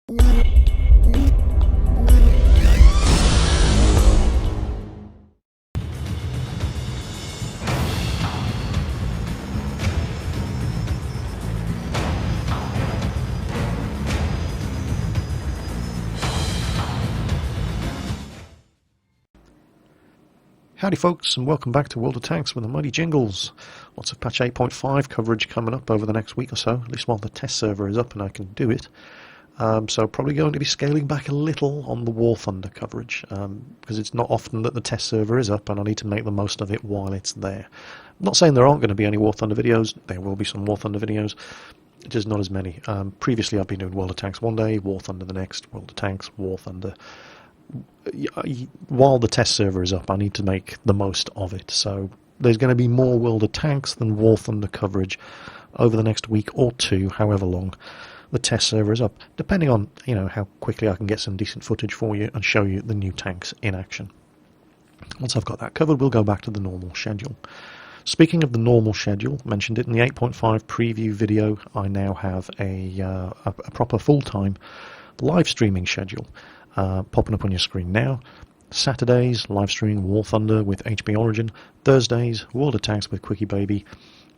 Howdy folks, and welcome back to World of Tanks with the mighty Jingles. Lots of patch 8.5 coverage coming up over the next week or so, at least while the test server is up and I can do it. So probably going to be scaling back a little on the War Thunder coverage, because it's not often that the test server is up and I need to make the most of it while it's there. I'm not saying there aren't going to be any War Thunder videos, there will be some War Thunder videos, just not as many. Previously I've been doing World of Tanks one day, War Thunder the next, World of Tanks, War Thunder. While the test server is up, I need to make the most of it. So there's going to be more World of Tanks than War Thunder coverage over the next week or two, however long the test server is up, depending on how quickly I can get some decent footage for you and show you the new tanks in action. Once I've got that covered, we'll go back to the normal schedule. Speaking of the normal schedule, mentioned it in the 8.5 preview video, I now have a proper full-time live streaming schedule. Popping up on your screen now. Saturdays, live streaming War Thunder with HB Origin. Thursdays, World of Tanks with Quickie Baby.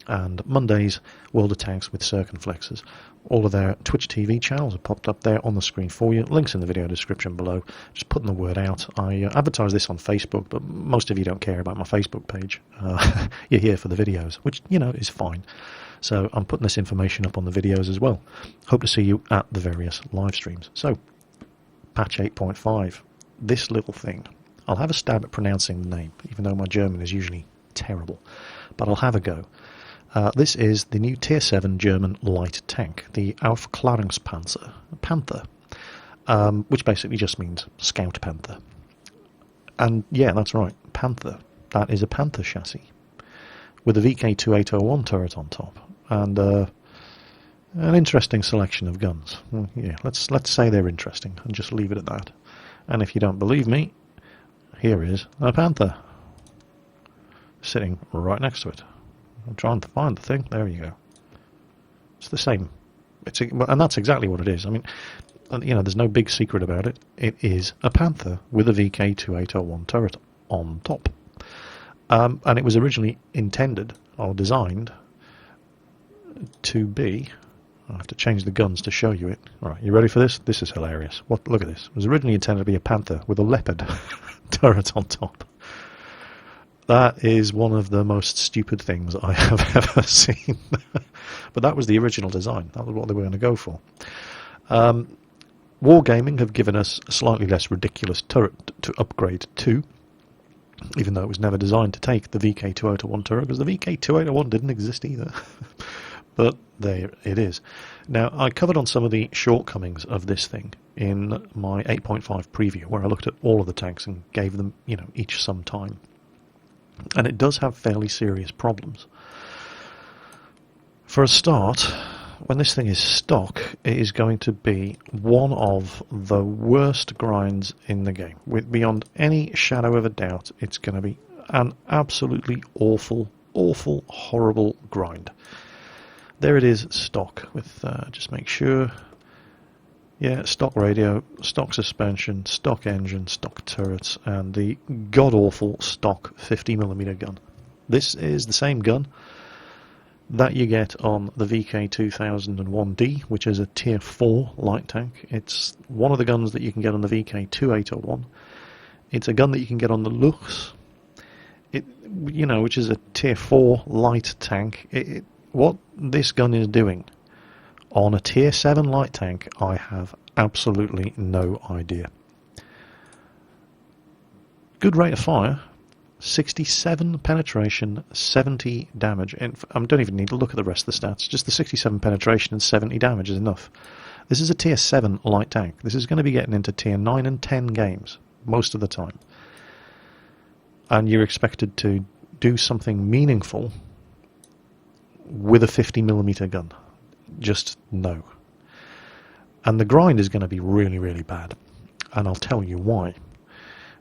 And Mondays, World of Tanks with Circumflexes. All of their Twitch TV channels are popped up there on the screen for you. Links in the video description below. Just putting the word out. I advertise this on Facebook, but most of you don't care about my Facebook page. You're here for the videos, which, is fine. So I'm putting this information up on the videos as well. Hope to see you at the various live streams. So, patch 8.5, this little thing. I'll have a stab at pronouncing the name, even though my German is usually terrible, but I'll have a go. This is the new Tier 7 German light tank, the Aufklärungspanzer, Panther, which basically just means Scout Panther. And yeah, that's right, Panther. That is a Panther chassis, with a VK2801 turret on top, and an interesting selection of guns. Well, yeah, let's say they're interesting and just leave it at that. And if you don't believe me, here is a Panther sitting right next to it. I'm trying to find the thing. There you go. It's the same. And that's exactly what it is. I mean, there's no big secret about it. It is a Panther with a VK2801 turret on top. And it was originally intended or designed to be... I have to change the guns to show you it. Alright, you ready for this? This is hilarious. Look at this. It was originally intended to be a Panther with a leopard turret on top. That is one of the most stupid things I have ever seen. But that was the original design. That was what they were going to go for. Wargaming have given us a slightly less ridiculous turret to upgrade to, even though it was never designed to take the VK2801 turret, because the VK2801 didn't exist either. But there it is. Now, I covered on some of the shortcomings of this thing in my 8.5 preview, where I looked at all of the tanks and gave them, each some time. And it does have fairly serious problems. For a start, when this thing is stock, it is going to be one of the worst grinds in the game. Beyond any shadow of a doubt, it's going to be an absolutely awful, horrible grind. There it is, stock, with, just make sure, yeah, stock radio, stock suspension, stock engine, stock turrets, and the god-awful stock 50mm gun. This is the same gun that you get on the VK2001D, which is a Tier 4 light tank. It's one of the guns that you can get on the VK2801. It's a gun that you can get on the Luchs, which is a Tier 4 light tank. What this gun is doing on a Tier 7 light tank, I have absolutely no idea. Good rate of fire, 67 penetration, 70 damage. And I don't even need to look at the rest of the stats, just the 67 penetration and 70 damage is enough. This is a Tier 7 light tank. This is going to be getting into Tier 9 and 10 games most of the time. And you're expected to do something meaningful with a 50mm gun. Just no. And the grind is going to be really, really bad. And I'll tell you why.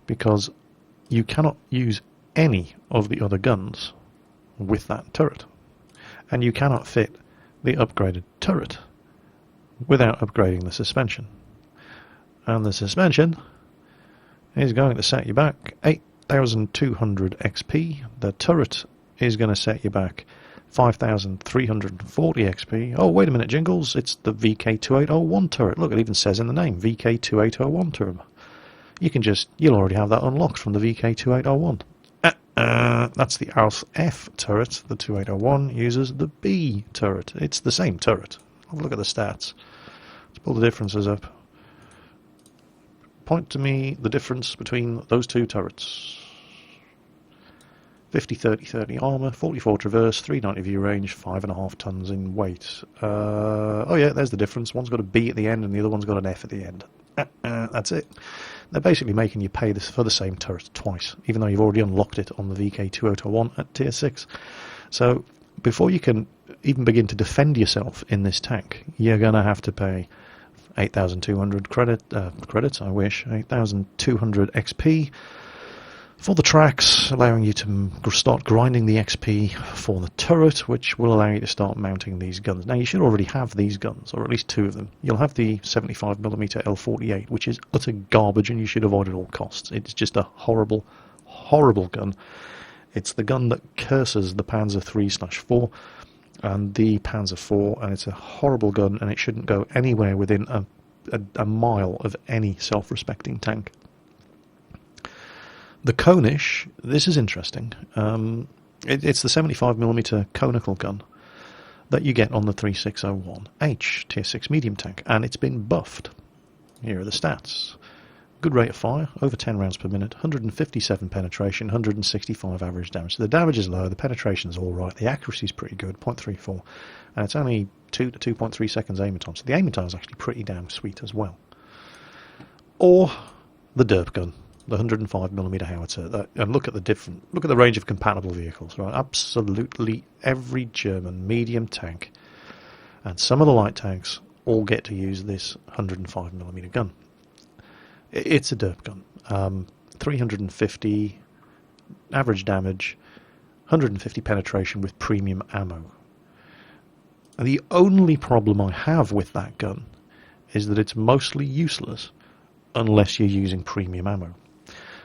Because you cannot use any of the other guns with that turret. And you cannot fit the upgraded turret without upgrading the suspension. And the suspension is going to set you back 8,200 XP. The turret is going to set you back 5,340 XP. Oh, wait a minute, Jingles. It's the VK2801 turret. Look, it even says in the name, VK2801 turret. You'll already have that unlocked from the VK2801. That's the ALF F turret. The 2801 uses the B turret. It's the same turret. Have a look at the stats. Let's pull the differences up. Point to me the difference between those two turrets. 50, 30, 30 armour, 44 traverse, 390 view range, 5.5 tons in weight. Oh yeah, there's the difference. One's got a B at the end and the other one's got an F at the end. That's it. They're basically making you pay this for the same turret twice, even though you've already unlocked it on the VK2801 at tier 6. So before you can even begin to defend yourself in this tank, you're going to have to pay 8,200 credits, I wish, 8,200 XP for the tracks, allowing you to start grinding the XP for the turret, which will allow you to start mounting these guns. Now, you should already have these guns, or at least two of them. You'll have the 75mm L48, which is utter garbage, and you should avoid at all costs. It's just a horrible, horrible gun. It's the gun that curses the Panzer 3/4 and the Panzer 4, and it's a horrible gun, and it shouldn't go anywhere within a mile of any self-respecting tank. The Konish, this is interesting. It's the 75mm conical gun that you get on the 3601H tier 6 medium tank, and it's been buffed. Here are the stats. Good rate of fire, over 10 rounds per minute, 157 penetration, 165 average damage. So the damage is low, the penetration is alright, the accuracy is pretty good, 0.34, and it's only 2 to 2.3 seconds aiming time, so the aiming time is actually pretty damn sweet as well. Or the derp gun, the 105mm howitzer, and look at the range of compatible vehicles, right? Absolutely every German medium tank and some of the light tanks all get to use this 105mm gun. It's a derp gun. 350 average damage, 150 penetration with premium ammo. And the only problem I have with that gun is that it's mostly useless unless you're using premium ammo.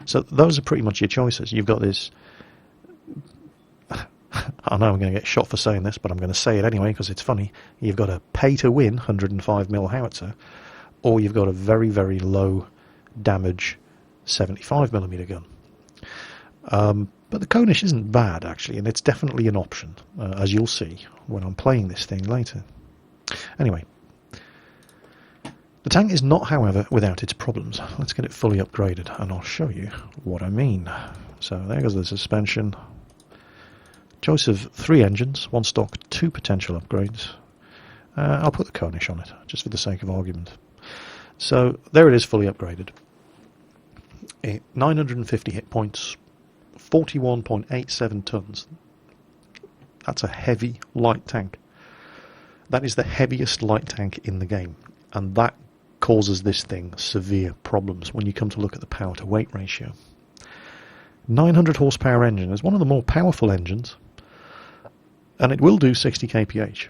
So those are pretty much your choices. You've got this... I know I'm going to get shot for saying this, but I'm going to say it anyway because it's funny. You've got a pay-to-win 105mm howitzer, or you've got a very, very low damage 75mm gun. But the Konish isn't bad, actually, and it's definitely an option, as you'll see when I'm playing this thing later. Anyway, the tank is not, however, without its problems. Let's get it fully upgraded, and I'll show you what I mean. So there goes the suspension. Choice of 3 engines, 1 stock, 2 potential upgrades. I'll put the Konish on it, just for the sake of argument. So there it is, fully upgraded. 950 hit points, 41.87 tons. That's a heavy light tank. That is the heaviest light tank in the game, and that causes this thing severe problems when you come to look at the power to weight ratio. 900 horsepower engine is one of the more powerful engines, and it will do 60 kph.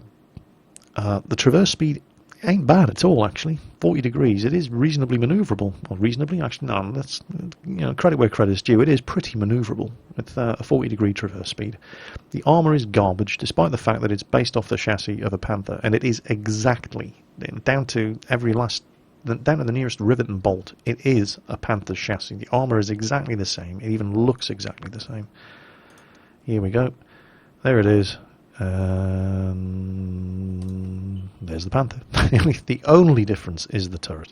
The traverse speed ain't bad at all, actually. 40 degrees. It is reasonably manoeuvrable. Well, reasonably? Actually, no. That's, credit where credit is due. It is pretty manoeuvrable with a 40-degree traverse speed. The armour is garbage, despite the fact that it's based off the chassis of a Panther, and it is exactly, down to the nearest rivet and bolt, it is a Panther's chassis. The armour is exactly the same. It even looks exactly the same. Here we go. There it is. There's the Panther. The only difference is the turret.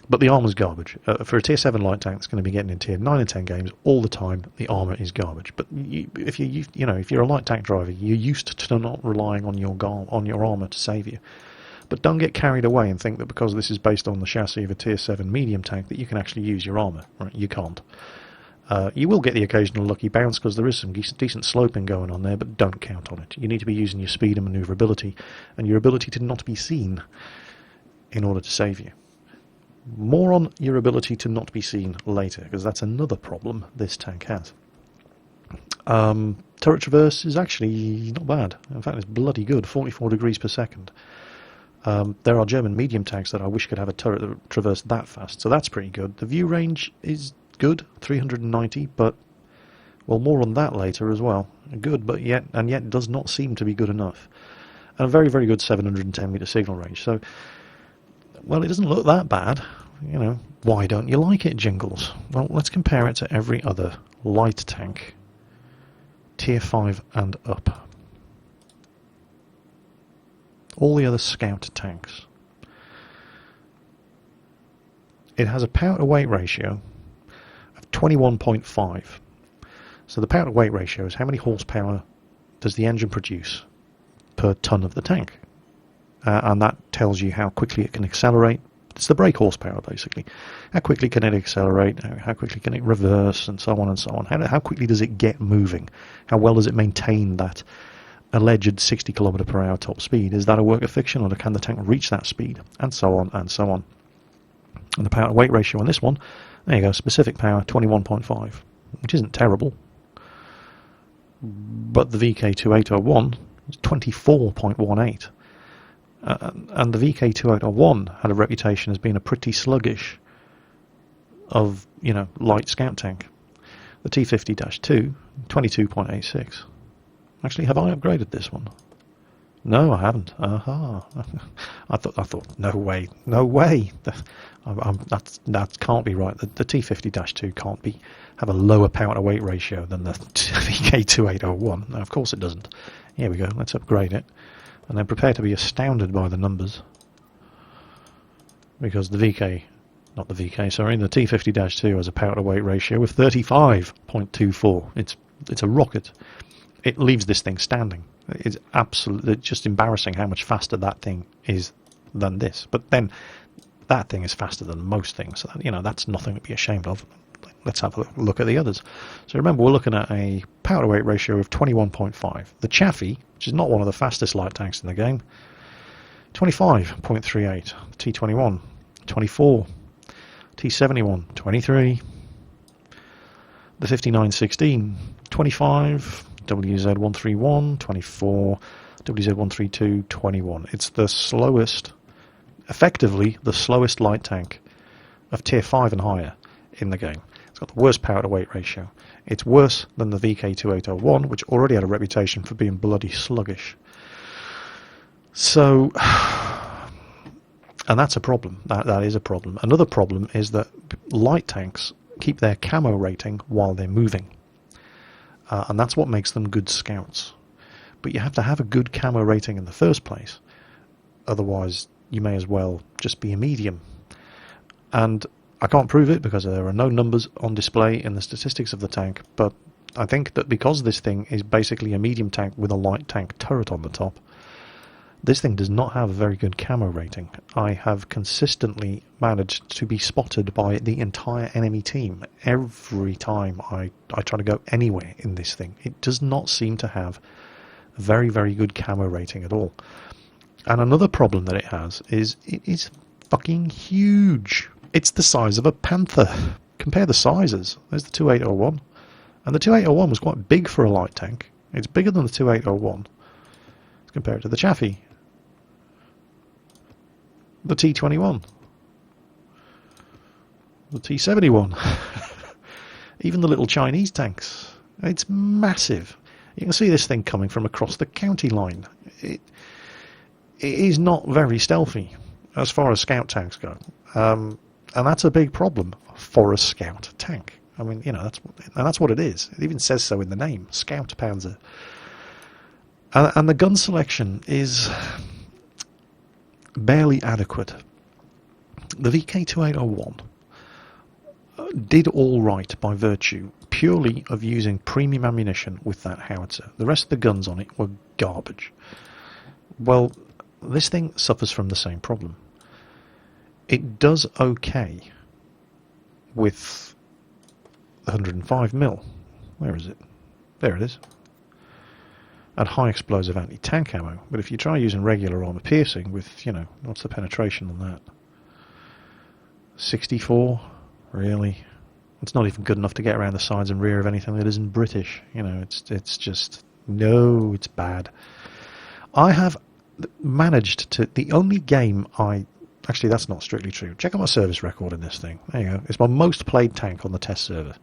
But the armour's garbage. For a tier 7 light tank that's going to be getting in tier 9 and 10 games all the time, the armour is garbage. But if you're a light tank driver, you're used to not relying on your armour to save you. But don't get carried away and think that because this is based on the chassis of a tier 7 medium tank that you can actually use your armour. Right? You can't. You will get the occasional lucky bounce because there is some decent sloping going on there, but don't count on it. You need to be using your speed and manoeuvrability and your ability to not be seen in order to save you. More on your ability to not be seen later, because that's another problem this tank has. Turret traverse is actually not bad. In fact, it's bloody good, 44 degrees per second. There are German medium tanks that I wish could have a turret that traversed that fast, so that's pretty good. The view range is good, 390, but, well, more on that later as well. Good, but yet does not seem to be good enough. And a very, very good 710 meter signal range. So, well, it doesn't look that bad. You know, why don't you like it, Jingles? Well, let's compare it to every other light tank, Tier 5 and up. All the other scout tanks. It has a power to weight ratio of 21.5. So the power to weight ratio is how many horsepower does the engine produce per ton of the tank. And that tells you how quickly it can accelerate. It's the brake horsepower, basically. How quickly can it accelerate? How quickly can it reverse? And so on and so on. How quickly does it get moving? How well does it maintain that alleged 60 km per hour top speed? Is that a work of fiction, or can the tank reach that speed? And so on and so on. And the power to weight ratio on this one, there you go, specific power 21.5, which isn't terrible. But the VK2801 is 24.18. And the VK2801 had a reputation as being a pretty sluggish of, you know, light scout tank. The T50-2, 22.86. Actually, have I upgraded this one? No, I haven't. Aha. I thought, no way. That can't be right. The T50-2 can't have a lower power to weight ratio than the VK2801. No, of course it doesn't. Here we go. Let's upgrade it. And then prepare to be astounded by the numbers. Because the T50-2 has a power to weight ratio of 35.24. It's a rocket. It leaves this thing standing. It's absolutely just embarrassing how much faster that thing is than this. But then that thing is faster than most things. So that, you know, that's nothing to be ashamed of. Let's have a look at the others. So remember, we're looking at a power to weight ratio of 21.5. The Chaffee, which is not one of the fastest light tanks in the game, 25.38. T21, 24. T71, 23. The 5916, 25. WZ131, 24, WZ132, 21. It's the slowest, effectively the slowest light tank of Tier 5 and higher in the game. It's got the worst power to weight ratio. It's worse than the VK2801, which already had a reputation for being bloody sluggish. So, and that's a problem. That is a problem. Another problem is that light tanks keep their camo rating while they're moving. And that's what makes them good scouts. But you have to have a good camo rating in the first place. Otherwise, you may as well just be a medium. And I can't prove it because there are no numbers on display in the statistics of the tank. But I think that because this thing is basically a medium tank with a light tank turret on the top, this thing does not have a very good camo rating. I have consistently managed to be spotted by the entire enemy team every time I try to go anywhere in this thing. It does not seem to have a very, very good camo rating at all. And another problem that it has is it is fucking huge. It's the size of a Panther. Compare the sizes. There's the 2801. And the 2801 was quite big for a light tank. It's bigger than the 2801. Let's compare it to the Chaffee. The T21, the T71, even the little Chinese tanks. It's massive. You can see this thing coming from across the county line. It is not very stealthy as far as scout tanks go, and that's a big problem for a scout tank. I mean, you know, that's what it is. It even says so in the name, Scout Panzer. And the gun selection is barely adequate. The VK2801 did all right by virtue purely of using premium ammunition with that howitzer. The rest of the guns on it were garbage. Well, this thing suffers from the same problem. It does okay with the 105mm. Where is it? There it is. At high explosive anti-tank ammo. But if you try using regular armor piercing with, you know, what's the penetration on that? 64? Really? It's not even good enough to get around the sides and rear of anything that isn't British. You know, it's just, no, it's bad. I have managed to... The only game I... Actually, that's not strictly true. Check out my service record in this thing. There you go. It's my most played tank on the test server.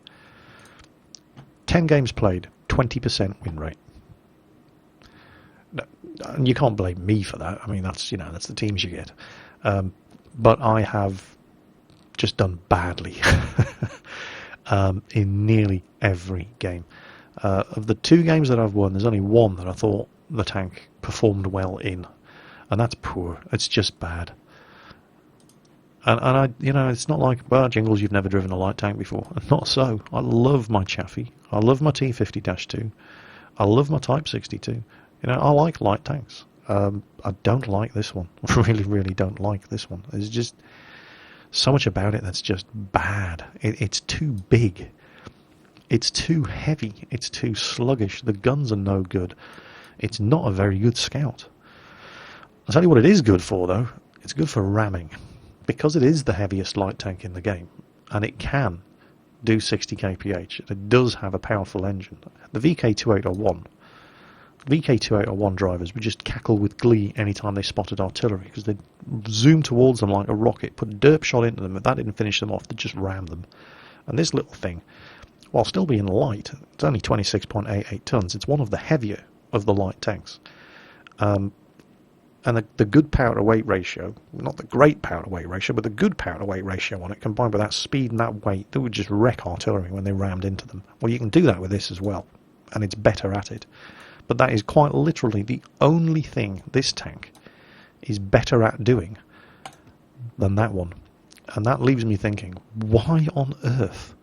10 games played, 20% win rate. And you can't blame me for that. I mean, that's that's the teams you get. But I have just done badly in nearly every game. Of the 2 games that I've won, there's only one that I thought the tank performed well in, and that's poor. It's just bad. And I, it's not like, well, Jingles, you've never driven a light tank before. Not so. I love my Chaffee. I love my T50-2. I love my Type 62. I like light tanks. I don't like this one. I really, really don't like this one. There's just so much about it that's just bad. It's too big. It's too heavy. It's too sluggish. The guns are no good. It's not a very good scout. I'll tell you what it is good for, though. It's good for ramming. Because it is the heaviest light tank in the game, and it can do 60 kph, it does have a powerful engine. The VK2801 drivers would just cackle with glee anytime they spotted artillery, because they'd zoom towards them like a rocket, put a derp shot into them. If that didn't finish them off, they'd just ram them. And this little thing, while still being light, it's only 26.88 tons. It's one of the heavier of the light tanks. And the good power-to-weight ratio, not the great power-to-weight ratio, but the good power-to-weight ratio on it, combined with that speed and that weight, that would just wreck artillery when they rammed into them. Well, you can do that with this as well, and it's better at it. But that is quite literally the only thing this tank is better at doing than that one. And that leaves me thinking, why on earth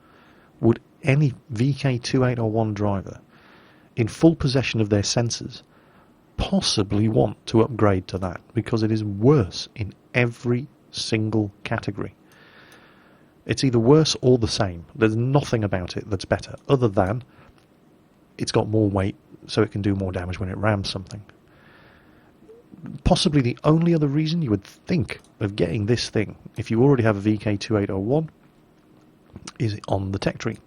would any VK2801 driver, in full possession of their senses, possibly want to upgrade to that? Because it is worse in every single category. It's either worse or the same. There's nothing about it that's better, other than it's got more weight, so it can do more damage when it rams something. Possibly the only other reason you would think of getting this thing, if you already have a VK2801, is on the tech tree.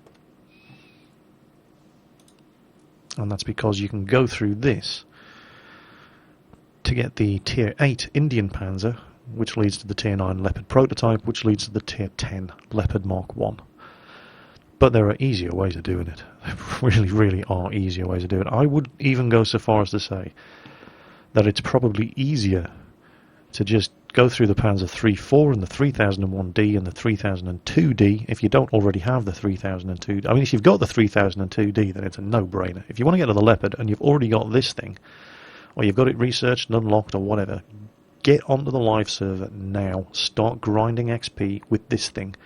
And that's because you can go through this to get the Tier 8 Indian Panzer, which leads to the Tier 9 Leopard prototype, which leads to the Tier 10 Leopard Mark 1. But there are easier ways of doing it. There really, really are easier ways of doing it. I would even go so far as to say that it's probably easier to just go through the Panzer 3.4 and the 3001D and the 3002D if you don't already have the 3002. I mean, if you've got the 3002D, then it's a no-brainer. If you want to get to the Leopard and you've already got this thing, or you've got it researched and unlocked or whatever, get onto the live server now. Start grinding XP with this thing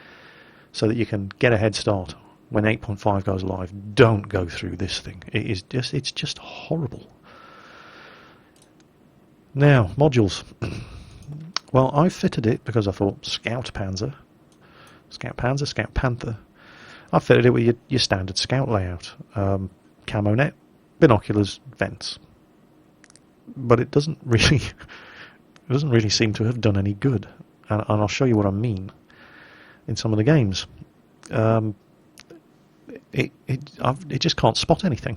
so that you can get a head start when 8.5 goes live. Don't go through this thing. It's just horrible. Now, modules. Well, I fitted it because I thought Scout Panther. I fitted it with your standard Scout layout. Camo net, binoculars, vents. But it doesn't really seem to have done any good, and I'll show you what I mean in some of the games. It just can't spot anything.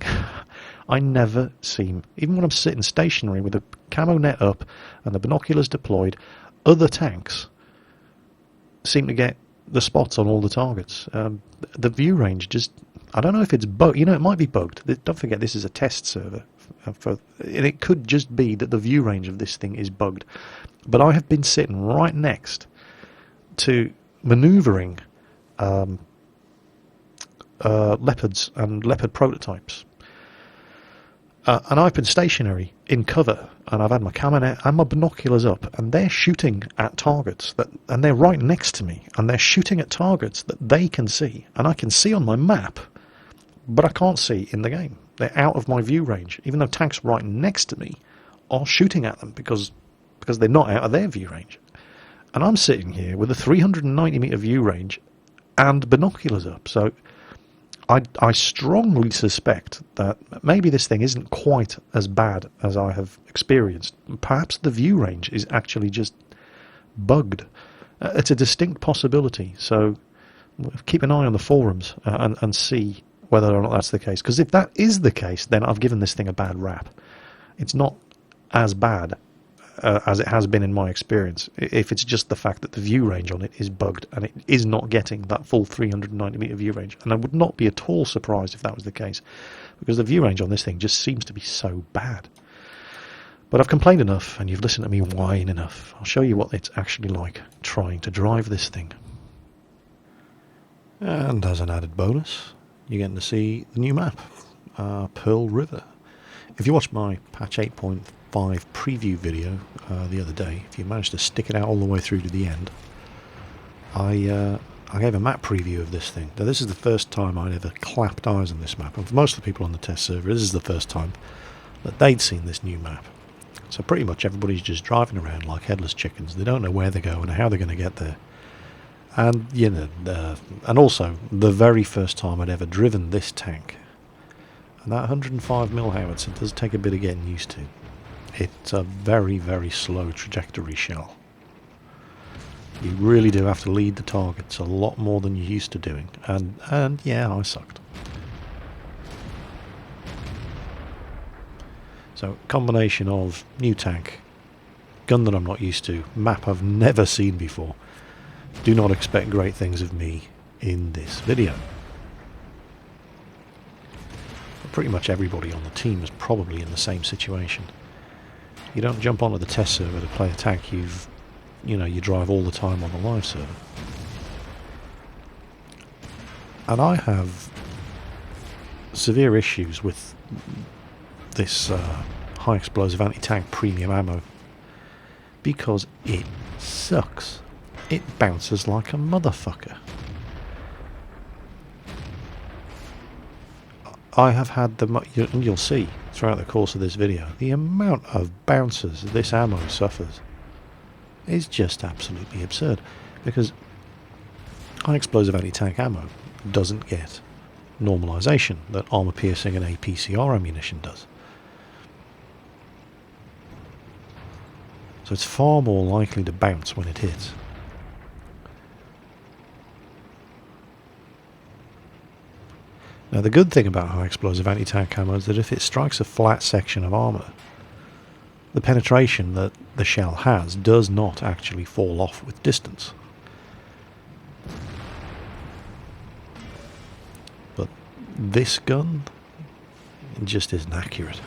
I never seem, even when I'm sitting stationary with the camo net up and the binoculars deployed, other tanks seem to get the spots on all the targets. The view range just, I don't know if it's bugged. It might be bugged. Don't forget, this is a test server. And it could just be that the view range of this thing is bugged. But I have been sitting right next to manoeuvring leopards and leopard prototypes. And I've been stationary in cover, and I've had my camera net and my binoculars up, and they're shooting at targets, and they're right next to me, and they're shooting at targets that they can see, and I can see on my map, but I can't see in the game. They're out of my view range, even though tanks right next to me are shooting at them because they're not out of their view range. And I'm sitting here with a 390 meter view range and binoculars up, so I strongly suspect that maybe this thing isn't quite as bad as I have experienced. Perhaps the view range is actually just bugged. It's a distinct possibility, so keep an eye on the forums and see whether or not that's the case. Because if that is the case, then I've given this thing a bad rap. It's not as bad as it has been in my experience, if it's just the fact that the view range on it is bugged and it is not getting that full 390 meter view range. And I would not be at all surprised if that was the case, because the view range on this thing just seems to be so bad. But I've complained enough, and you've listened to me whine enough. I'll show you what it's actually like trying to drive this thing. And as an added bonus, you're getting to see the new map, Pearl River. If you watched my patch 8.5 preview video the other day, if you managed to stick it out all the way through to the end, I gave a map preview of this thing. Now, this is the first time I'd ever clapped eyes on this map, and for most of the people on the test server, this is the first time that they'd seen this new map. So pretty much everybody's just driving around like headless chickens. They don't know where they're going or how they're going to get there. And, you know, and also the very first time I'd ever driven this tank. And that 105mm howitzer does take a bit of getting used to. It's a very, very slow trajectory shell. You really do have to lead the targets a lot more than you're used to doing. And yeah, I sucked. So, combination of new tank, gun that I'm not used to, map I've never seen before. Do not expect great things of me in this video. Pretty much everybody on the team is probably in the same situation. You don't jump onto the test server to play a tank you drive all the time on the live server. And I have severe issues with this high explosive anti-tank premium ammo because it sucks. It bounces like a motherfucker. I have had and you'll see throughout the course of this video, the amount of bounces this ammo suffers is just absolutely absurd, because high explosive anti-tank ammo doesn't get normalization that armor piercing and APCR ammunition does. So it's far more likely to bounce when it hits. Now, the good thing about high explosive anti-tank ammo is that if it strikes a flat section of armour, the penetration that the shell has does not actually fall off with distance. But this gun just isn't accurate.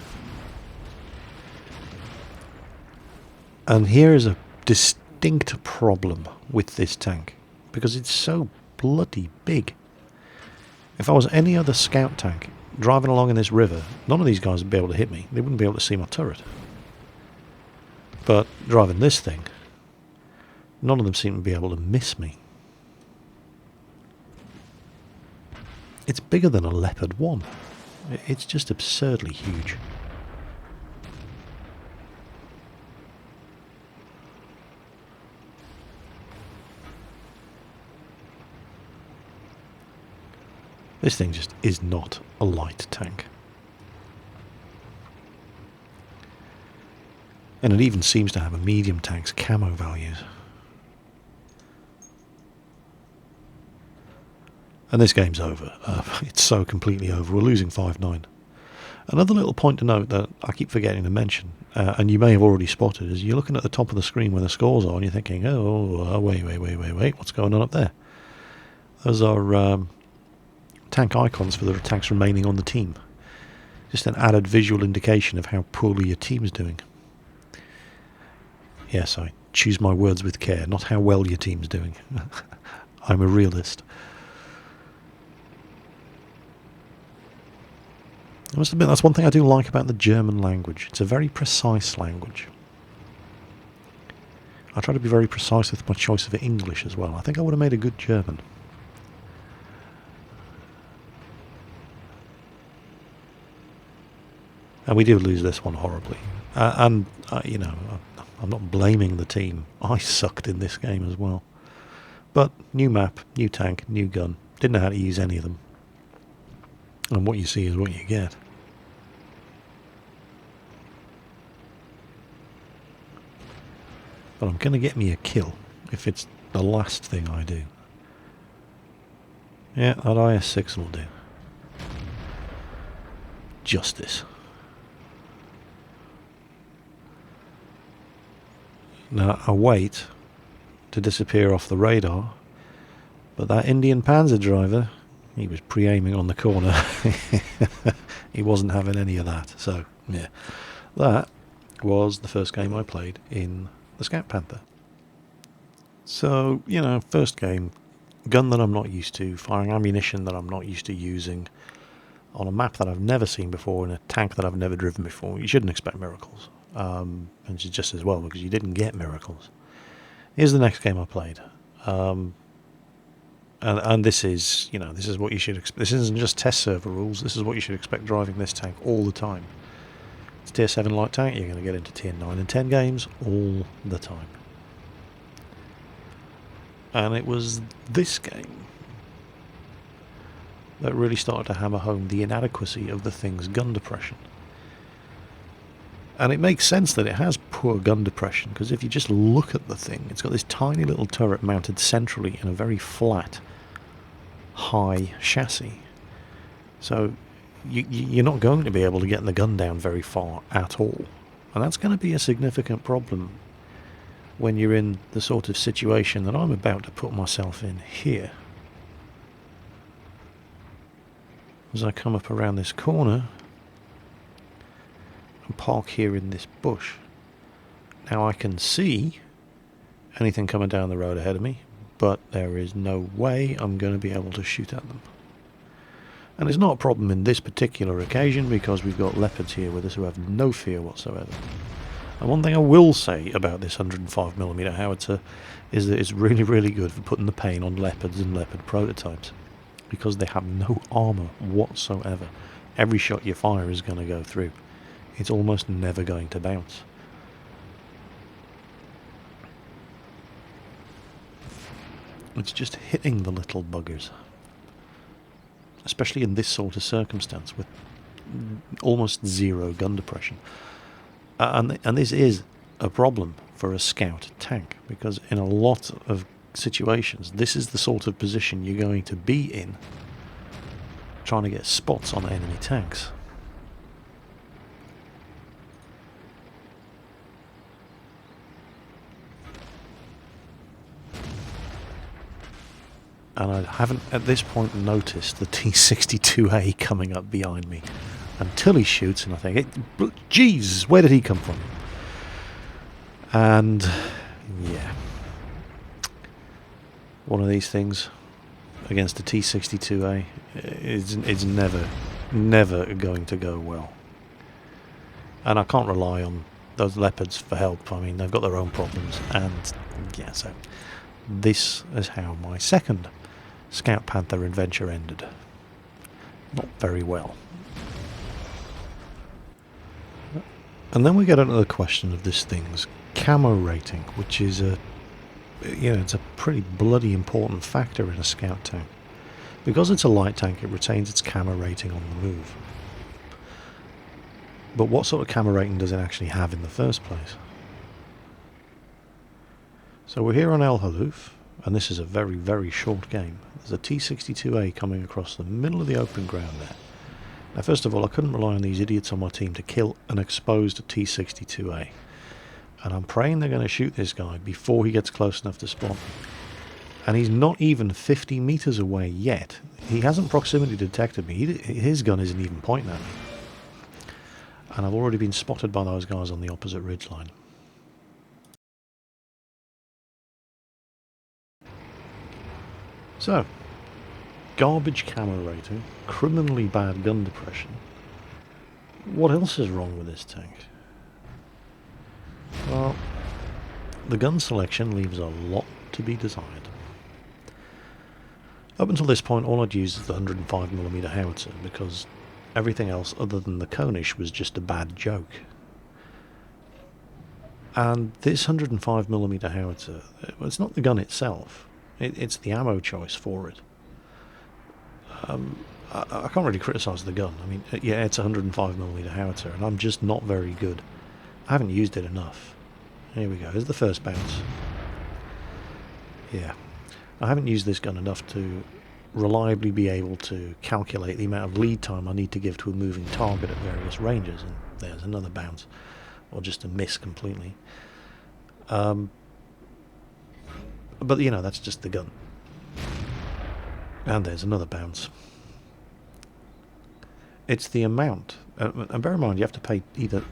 And here is a distinct problem with this tank, because it's so bloody big. If I was any other scout tank driving along in this river, none of these guys would be able to hit me. They wouldn't be able to see my turret. But driving this thing, none of them seem to be able to miss me. It's bigger than a Leopard 1. It's just absurdly huge. This thing just is not a light tank. And it even seems to have a medium tank's camo values. And this game's over. It's so completely over. We're losing 5-9. Another little point to note that I keep forgetting to mention, and you may have already spotted, is you're looking at the top of the screen where the scores are and you're thinking, wait, what's going on up there? Those are tank icons for the tanks remaining on the team. Just an added visual indication of how poorly your team is doing. Yes, I choose my words with care, not how well your team's doing. I'm a realist. I must admit, that's one thing I do like about the German language. It's a very precise language. I try to be very precise with my choice of English as well. I think I would have made a good German. And we do lose this one horribly. I'm not blaming the team. I sucked in this game as well. But new map, new tank, new gun. Didn't know how to use any of them. And what you see is what you get. But I'm going to get me a kill if it's the last thing I do. Yeah, that IS-6 will do. Justice. Now I wait to disappear off the radar, but that Indian Panzer driver, he was pre-aiming on the corner. He wasn't having any of that. So yeah, that was the first game I played in the Scout Panther. So, you know, first game, gun that I'm not used to, firing ammunition that I'm not used to using, on a map that I've never seen before, in a tank that I've never driven before. You shouldn't expect miracles, and it's just as well, because you didn't get miracles. Here's the next game I played, and this is, you know, this is what you should expect. This isn't just test server rules, this is what you should expect driving this tank all the time. It's tier 7 light tank, you're going to get into tier 9 and 10 games all the time. And it was this game that really started to hammer home the inadequacy of the thing's gun depression. And it makes sense that it has poor gun depression, because if you just look at the thing, it's got this tiny little turret mounted centrally in a very flat, high chassis. So you're not going to be able to get the gun down very far at all. And that's going to be a significant problem when you're in the sort of situation that I'm about to put myself in here. As I come up around this corner and park here in this bush. Now I can see anything coming down the road ahead of me, but there is no way I'm going to be able to shoot at them. And it's not a problem in this particular occasion, because we've got leopards here with us who have no fear whatsoever. And one thing I will say about this 105mm howitzer is that it's really, really good for putting the pain on leopards and leopard prototypes, because they have no armour whatsoever. Every shot you fire is going to go through. It's almost never going to bounce. It's just hitting the little buggers. Especially in this sort of circumstance with almost zero gun depression. And this is a problem for a scout tank, because in a lot of situations this is the sort of position you're going to be in, trying to get spots on enemy tanks. And I haven't at this point noticed the T-62A coming up behind me until he shoots, and I think, "Jeez, where did he come from?" And yeah, one of these things against the T-62A is never going to go well. And I can't rely on those leopards for help. I mean, they've got their own problems, and yeah, so this is how my second Scout Panther adventure ended. Not very well. And then we get into the question of this thing's camo rating, which is it's a pretty bloody important factor in a scout tank. Because it's a light tank, it retains its camo rating on the move. But what sort of camo rating does it actually have in the first place? So we're here on El Haluf, and this is a very, very short game. There's a T-62A coming across the middle of the open ground there. Now, first of all, I couldn't rely on these idiots on my team to kill an exposed T-62A. And I'm praying they're going to shoot this guy before he gets close enough to spawn. And he's not even 50 meters away yet. He hasn't proximity detected me. His gun isn't even pointing at me. And I've already been spotted by those guys on the opposite ridgeline. So, garbage camo rating, criminally bad gun depression. What else is wrong with this tank? Well, the gun selection leaves a lot to be desired. Up until this point, all I'd used is the 105mm howitzer, because everything else other than the Konish was just a bad joke. And this 105mm howitzer, it's not the gun itself, it's the ammo choice for it. I can't really criticise the gun. I mean, yeah, it's a 105mm howitzer, and I'm just not very good. I haven't used it enough. Here we go, here's the first bounce. Yeah, I haven't used this gun enough to reliably be able to calculate the amount of lead time I need to give to a moving target at various ranges, and there's another bounce, or just a miss completely. But, you know, that's just the gun. And there's another bounce. It's the amount. And bear in mind, you have to pay either...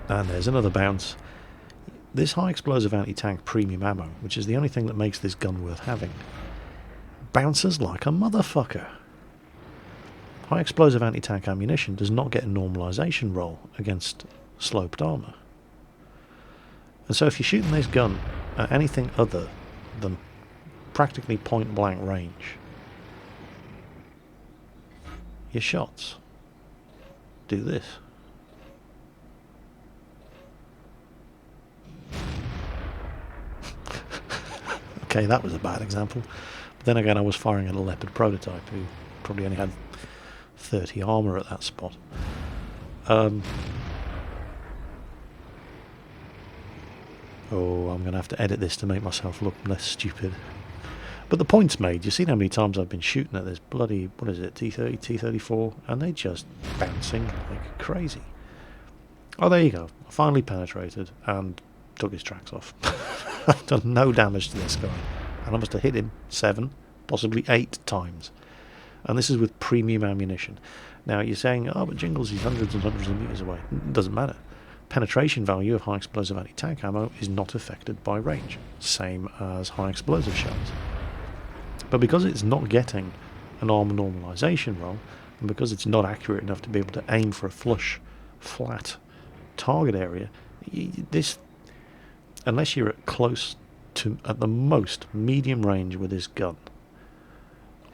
And there's another bounce. This high explosive anti-tank premium ammo, which is the only thing that makes this gun worth having, bounces like a motherfucker. High explosive anti-tank ammunition does not get a normalization roll against sloped armor. And so if you're shooting this gun at anything other than practically point blank range, your shots do this. Okay, that was a bad example. But then again, I was firing at a Leopard prototype who probably only had 30 armour at that spot. Oh, I'm going to have to edit this to make myself look less stupid. But the point's made. You've seen how many times I've been shooting at this bloody, what is it, T30, T34, and they're just bouncing like crazy. Oh, there you go. I finally penetrated and took his tracks off. I've done no damage to this guy. And I must have hit him 7, possibly 8 times. And this is with premium ammunition. Now, you're saying, oh, but Jingles is hundreds and hundreds of meters away. It doesn't matter. Penetration value of high explosive anti-tank ammo is not affected by range. Same as high explosive shells. But because it's not getting an armor normalization roll, and because it's not accurate enough to be able to aim for a flush, flat target area, this, unless you're at close to, at the most, medium range with this gun,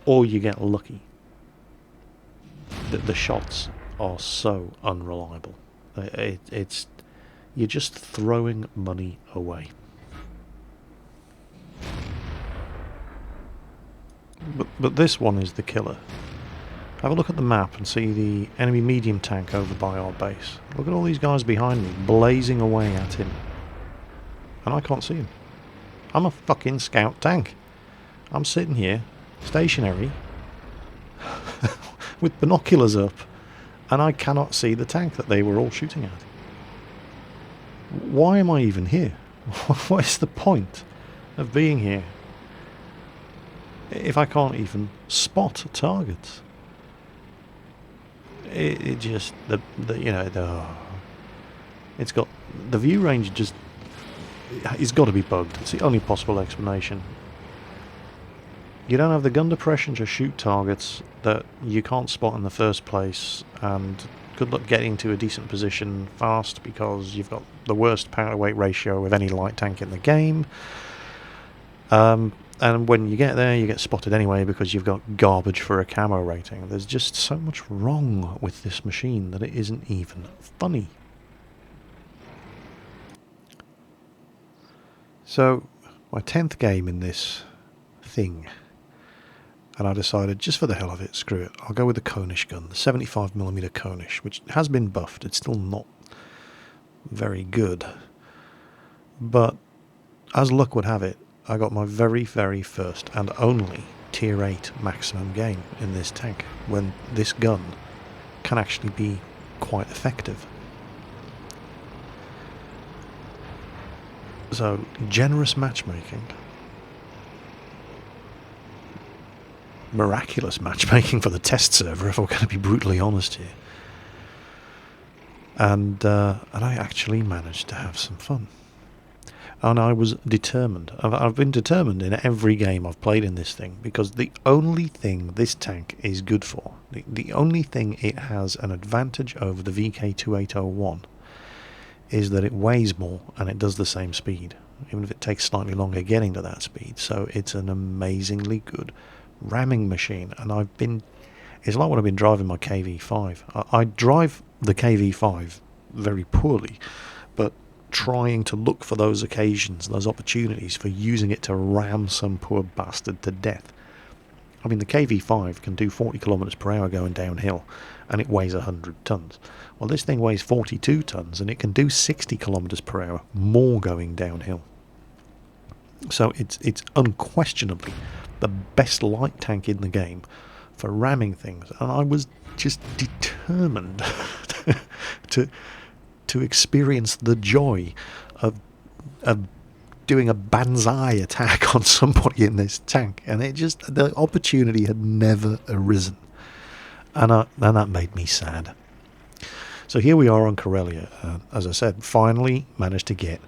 or you get lucky, the shots are so unreliable. It's you're just throwing money away. But this one is the killer. Have a look at the map and see the enemy medium tank over by our base. Look at all these guys behind me, blazing away at him. And I can't see him. I'm a fucking scout tank. I'm sitting here, stationary, with binoculars up, and I cannot see the tank that they were all shooting at. Why am I even here? What is the point of being here if I can't even spot targets? It just, it's got, the view range just, it's got to be bugged. It's the only possible explanation. You don't have the gun depression to shoot targets that you can't spot in the first place, and good luck getting to a decent position fast because you've got the worst power to weight ratio of any light tank in the game. And when you get there, you get spotted anyway because you've got garbage for a camo rating. There's just so much wrong with this machine that it isn't even funny. So, my 10th game in this thing, and I decided, just for the hell of it, screw it, I'll go with the Konish gun, the 75mm Konish, which has been buffed. It's still not very good. But, as luck would have it, I got my very, very first and only Tier 8 maximum game in this tank, when this gun can actually be quite effective. So, generous matchmaking. Miraculous matchmaking for the test server, if we're going to be brutally honest here. And I actually managed to have some fun. And I was determined. I've been determined in every game I've played in this thing, because the only thing this tank is good for, the only thing it has an advantage over the VK2801, is that it weighs more and it does the same speed, even if it takes slightly longer getting to that speed. So it's an amazingly good ramming machine. And it's like when I've been driving my KV5. I drive the KV5 very poorly, but trying to look for those occasions, those opportunities for using it to ram some poor bastard to death. I mean, the KV5 can do 40 kilometers per hour going downhill, and it weighs 100 tons. Well, this thing weighs 42 tons, and it can do 60 kilometers per hour more going downhill. So it's unquestionably the best light tank in the game for ramming things, and I was just determined to experience the joy of doing a banzai attack on somebody in this tank, and the opportunity had never arisen, and that made me sad. So here we are on Corellia. As I said, finally managed to get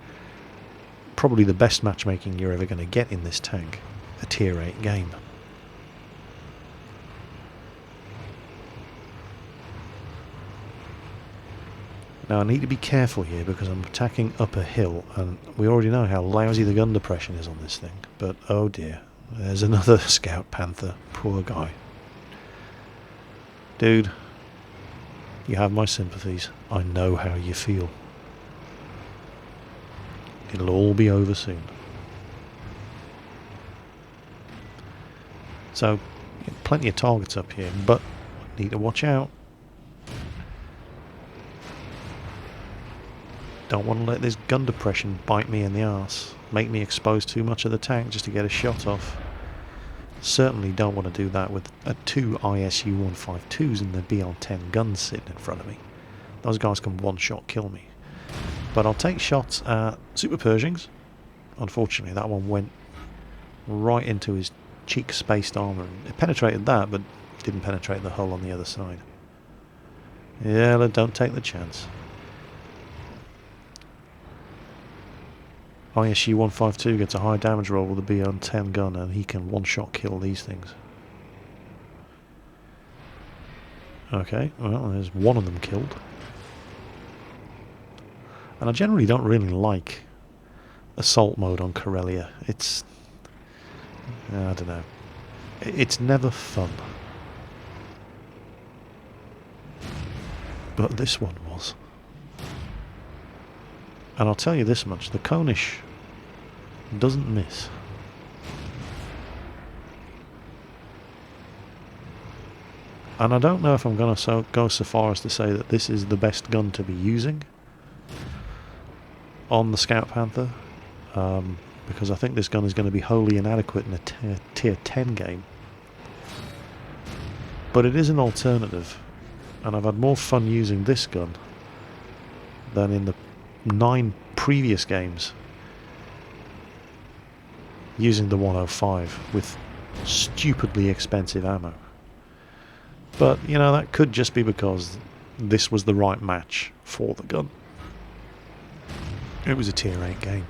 probably the best matchmaking you're ever going to get in this tank, a tier 8 game. Now I need to be careful here because I'm attacking up a hill, and we already know how lousy the gun depression is on this thing. But oh dear, there's another Scout Panther. Poor guy. Dude, you have my sympathies. I know how you feel. It'll all be over soon. So, plenty of targets up here, but need to watch out. Don't want to let this gun depression bite me in the arse, make me expose too much of the tank just to get a shot off. Certainly don't want to do that with two ISU 152s and the BL10 guns sitting in front of me. Those guys can one-shot kill me. But I'll take shots at Super Pershings. Unfortunately, that one went right into his cheek-spaced armour. It penetrated that, but didn't penetrate the hull on the other side. Yeah, don't take the chance. ISU 152 gets a high damage roll with a BL10 gun, and he can one-shot kill these things. Okay, well, there's one of them killed. And I generally don't really like assault mode on Corellia. It's... I don't know. It's never fun. But this one was. And I'll tell you this much, the Konish doesn't miss. And I don't know if I'm going to go so far as to say that this is the best gun to be using on the Scout Panther, because I think this gun is going to be wholly inadequate in a tier 10 game. But it is an alternative, and I've had more fun using this gun than in the 9 previous games using the 105 with stupidly expensive ammo. But, you know, that could just be because this was the right match for the gun. It was a tier 8 game,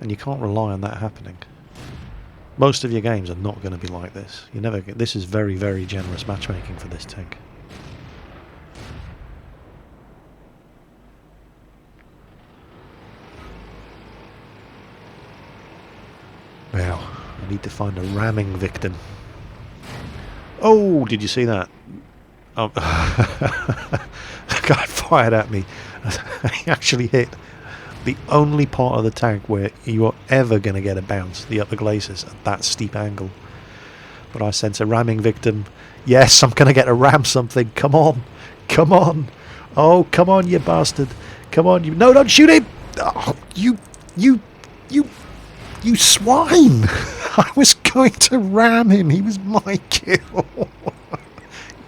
and you can't rely on that happening. Most of your games are not going to be like this. You never get, this is very, very generous matchmaking for this tank. Now, I need to find a ramming victim. Oh, did you see that? Oh, the guy fired at me. He actually hit the only part of the tank where you are ever going to get a bounce, the upper glacis, at that steep angle. But I sense a ramming victim. Yes, I'm going to get to ram something. Come on. Come on. Oh, come on, you bastard. Come on. You. No, don't shoot him. Oh, you swine. I was going to ram him. He was my kill.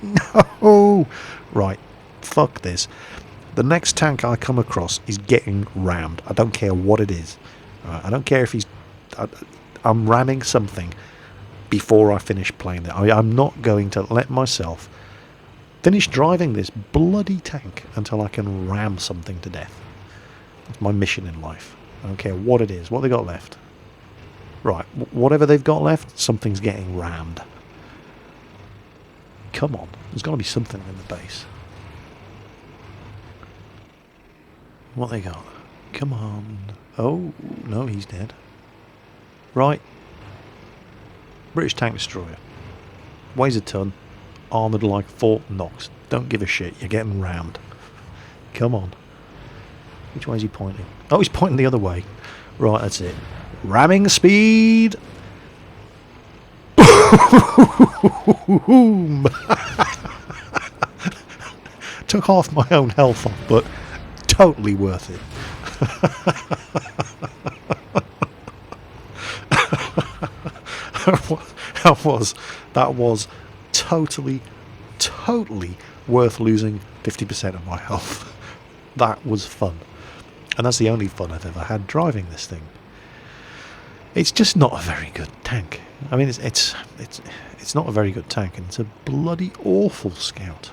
No. Right. Fuck this. The next tank I come across is getting rammed. I don't care what it is. I don't care if he's... I'm ramming something before I finish playing it. I'm not going to let myself finish driving this bloody tank until I can ram something to death. That's my mission in life. I don't care what it is. What they got left? Right. Whatever they've got left, something's getting rammed. Come on. There's got to be something in the base. What they got? Come on. Oh, no, he's dead. Right. British tank destroyer. Weighs a ton. Armoured like Fort Knox. Don't give a shit. You're getting rammed. Come on. Which way is he pointing? Oh, he's pointing the other way. Right, that's it. Ramming speed. Took half my own health off, but totally worth it. That was totally worth losing 50% of my health. That was fun. And that's the only fun I've ever had driving this thing. It's just not a very good tank. I mean, it's not a very good tank, and it's a bloody awful scout.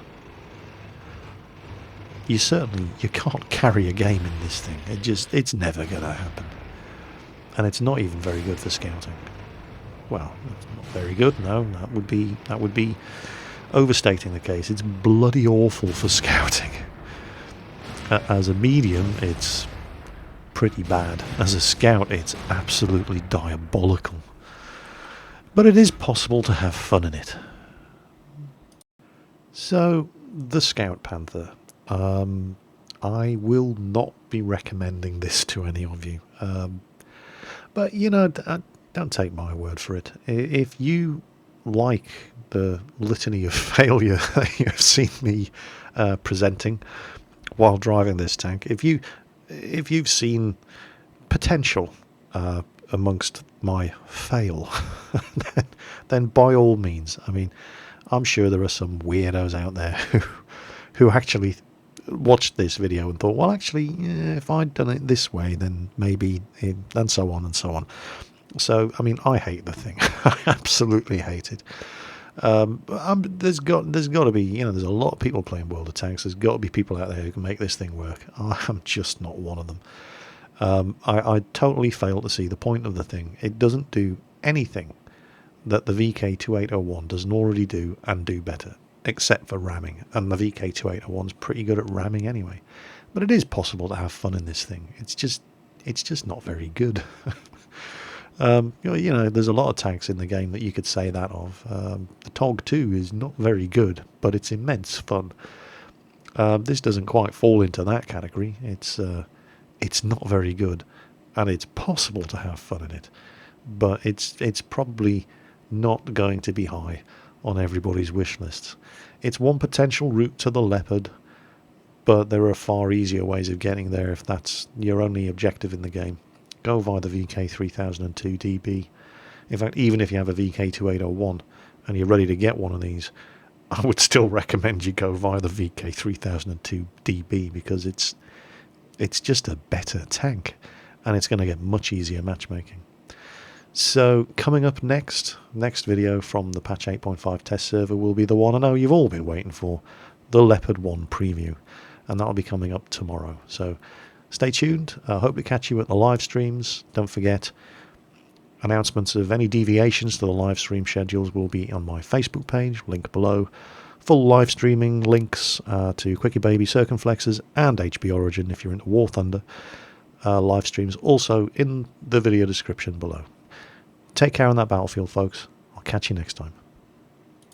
You can't carry a game in this thing. It's never going to happen. And it's not even very good for scouting. Well, it's not very good. No, that would be overstating the case. It's bloody awful for scouting. As a medium, it's pretty bad. As a scout, it's absolutely diabolical. But it is possible to have fun in it. So, the Scout Panther. I will not be recommending this to any of you. But, you know, don't take my word for it. If you like the litany of failure that you've seen me presenting while driving this tank, if you've seen potential amongst my fail, then by all means, I mean, I'm sure there are some weirdos out there who actually watched this video and thought, well, actually, yeah, if I'd done it this way, then maybe, and so on and so on. So, I mean, I hate the thing. I absolutely hate it. There's got to be, you know, there's a lot of people playing World of Tanks. There's got to be people out there who can make this thing work. I'm just not one of them. I totally fail to see the point of the thing. It doesn't do anything that the VK2801 doesn't already do and do better, except for ramming. And the VK2801's pretty good at ramming anyway. But it is possible to have fun in this thing. It's just not very good. You know, there's a lot of tanks in the game that you could say that of. The TOG 2 is not very good, but it's immense fun. This doesn't quite fall into that category. It's not very good, and it's possible to have fun in it, but it's probably not going to be high on everybody's wish lists. It's one potential route to the Leopard, but there are far easier ways of getting there if that's your only objective in the game. Go via the VK3002 DB. In fact, even if you have a VK2801 and you're ready to get one of these, I would still recommend you go via the VK3002 DB, because it's just a better tank, and it's going to get much easier matchmaking. So coming up next video from the patch 8.5 test server will be the one I know you've all been waiting for, the Leopard 1 preview, and that'll be coming up tomorrow. So stay tuned. I hope to catch you at the live streams. Don't forget, announcements of any deviations to the live stream schedules will be on my Facebook page, link below. Full live streaming links to Quickie Baby, Circumflexes, and HB Origin if you're into War Thunder. Live streams also in the video description below. Take care on that battlefield, folks. I'll catch you next time.